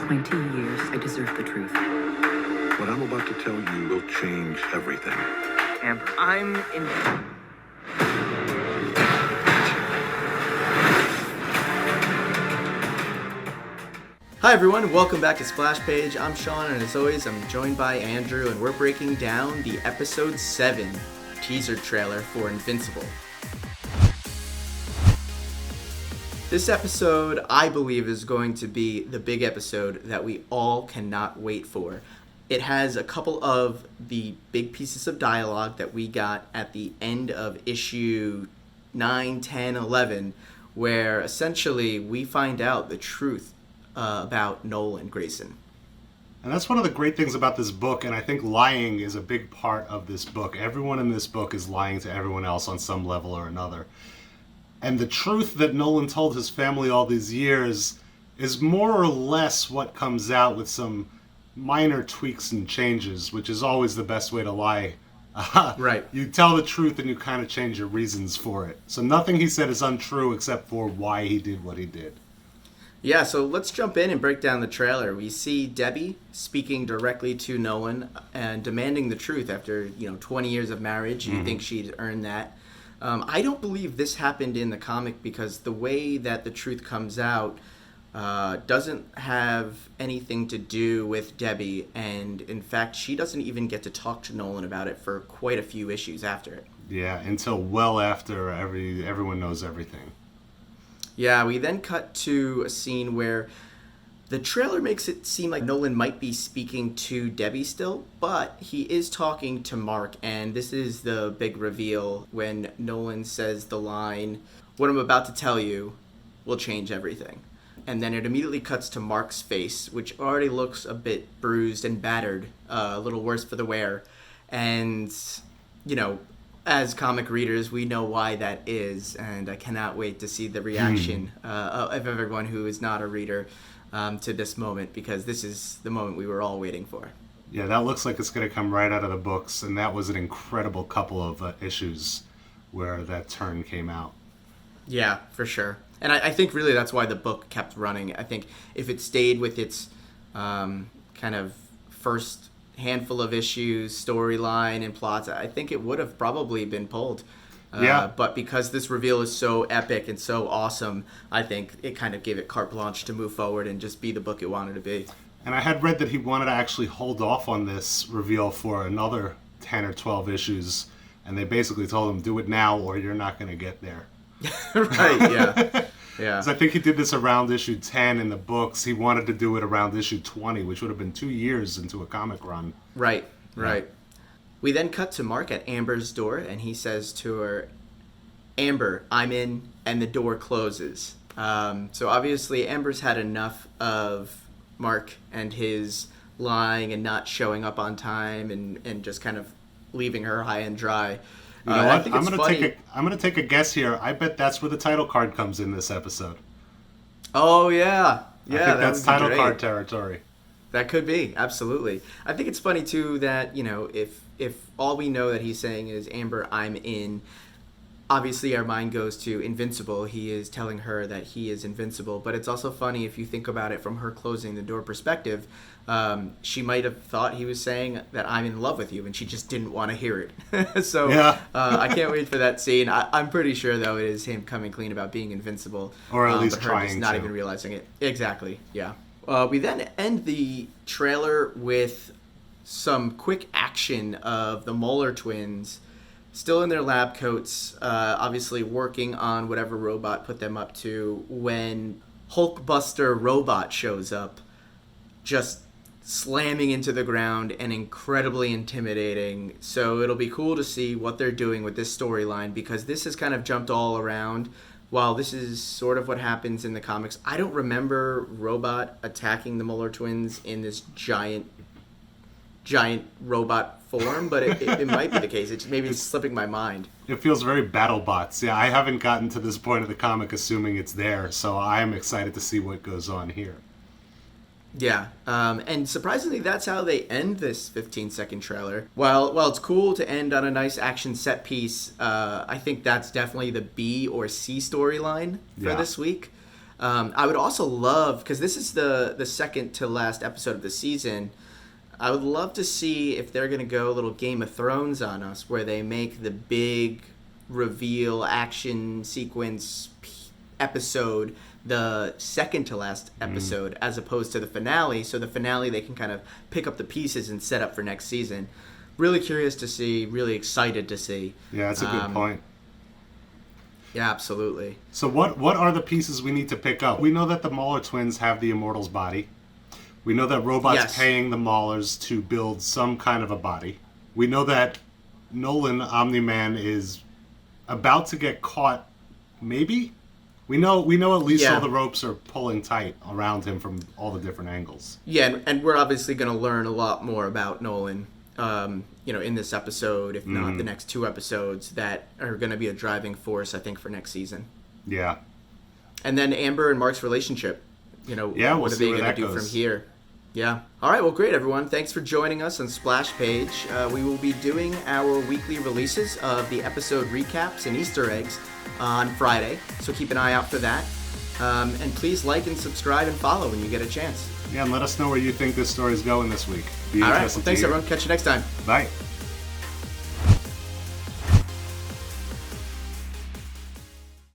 20 years, I deserve the truth. What I'm about to tell you will change everything. Amber, I'm in... Hi everyone, welcome back to Splash Page. I'm Sean, and as always, I'm joined by Andrew, and we're breaking down the Episode 7 teaser trailer for Invincible. This episode, I believe, is going to be the big episode that we all cannot wait for. It has a couple of the big pieces of dialogue that we got at the end of issue 9, 10, 11, where essentially we find out the truth about Noel and Grayson. And that's one of the great things about this book, and I think lying is a big part of this book. Everyone in this book is lying to everyone else on some level or another. And the truth that Nolan told his family all these years is more or less what comes out with some minor tweaks and changes, which is always the best way to lie. Right. You tell the truth and you kind of change your reasons for it. So nothing he said is untrue except for why he did what he did. Yeah, so let's jump in and break down the trailer. We see Debbie speaking directly to Nolan and demanding the truth after 20 years of marriage. You think she'd earned that. I don't believe this happened in the comic because the way that the truth comes out doesn't have anything to do with Debbie, and in fact, she doesn't even get to talk to Nolan about it for quite a few issues after it. Yeah, until well after everyone knows everything. Yeah, we then cut to a scene where the trailer makes it seem like Nolan might be speaking to Debbie still, but he is talking to Mark, and this is the big reveal when Nolan says the line, "What I'm about to tell you will change everything." And then it immediately cuts to Mark's face, which already looks a bit bruised and battered, a little worse for the wear. And, as comic readers, we know why that is, and I cannot wait to see the reaction of everyone who is not a reader to this moment, because this is the moment we were all waiting for. Yeah, that looks like it's going to come right out of the books, and that was an incredible couple of issues where that turn came out. Yeah, for sure. And I think really that's why the book kept running. I think if it stayed with its kind of first handful of issues, storyline, and plots, I think it would have probably been pulled. Yeah. But because this reveal is so epic and so awesome, I think it kind of gave it carte blanche to move forward and just be the book it wanted to be. And I had read that he wanted to actually hold off on this reveal for another 10 or 12 issues, and they basically told him, do it now or you're not going to get there. Right, yeah. Yeah. So I think he did this around issue 10 in the books. He wanted to do it around issue 20, which would have been 2 years into a comic run. Right. We then cut to Mark at Amber's door, and he says to her, "Amber, I'm in," and the door closes. So obviously Amber's had enough of Mark and his lying and not showing up on time and just kind of leaving her high and dry. You know what? I'm gonna take a guess here. I bet that's where the title card comes in this episode. Oh yeah. I think that's title card territory. That could be, absolutely. I think it's funny too that, if all we know that he's saying is, "Amber, I'm in," obviously our mind goes to Invincible. He is telling her that he is invincible, but it's also funny if you think about it from her closing the door perspective. She might have thought he was saying that I'm in love with you, and she just didn't want to hear it. So yeah. I can't wait for that scene. I'm pretty sure, though, it is him coming clean about being invincible. Or at least but her trying just not to. even realizing it. Exactly, yeah. We then end the trailer with some quick action of the Mauler twins still in their lab coats, obviously working on whatever robot put them up to, when Hulkbuster Robot shows up, just slamming into the ground and incredibly intimidating. So it'll be cool to see what they're doing with this storyline, because this has kind of jumped all around. While this is sort of what happens in the comics, I don't remember Robot attacking the Meller Twins in this giant robot form, but it might be the case. Maybe it's slipping my mind. It feels very BattleBots. Yeah, I haven't gotten to this point of the comic assuming it's there, so I'm excited to see what goes on here. Yeah, and surprisingly, that's how they end this 15-second trailer. While it's cool to end on a nice action set piece, I think that's definitely the B or C storyline for this week. I would also love, because this is the second to last episode of the season, I would love to see if they're going to go a little Game of Thrones on us, where they make the big reveal action sequence episode the second to last episode as opposed to the finale. So the finale, they can kind of pick up the pieces and set up for next season. Really curious to see, really excited to see. Yeah, that's a good point. Yeah, absolutely. So what are the pieces we need to pick up? We know that the Mauler twins have the Immortal's body. We know that Robot's paying the Maulers to build some kind of a body. We know that Nolan, Omni-man, is about to get caught, maybe? We know at least all the ropes are pulling tight around him from all the different angles. Yeah, and we're obviously going to learn a lot more about Nolan, in this episode, if not the next 2 episodes, that are going to be a driving force, I think, for next season. Yeah. And then Amber and Mark's relationship. What are they going to do from here? Yeah. All right, well, great, everyone. Thanks for joining us on Splash Page. We will be doing our weekly releases of the episode recaps and Easter eggs on Friday, so keep an eye out for that. And please like and subscribe and follow when you get a chance. Yeah, and let us know where you think this story is going this week. All right, well, thanks, everyone. Catch you next time. Bye.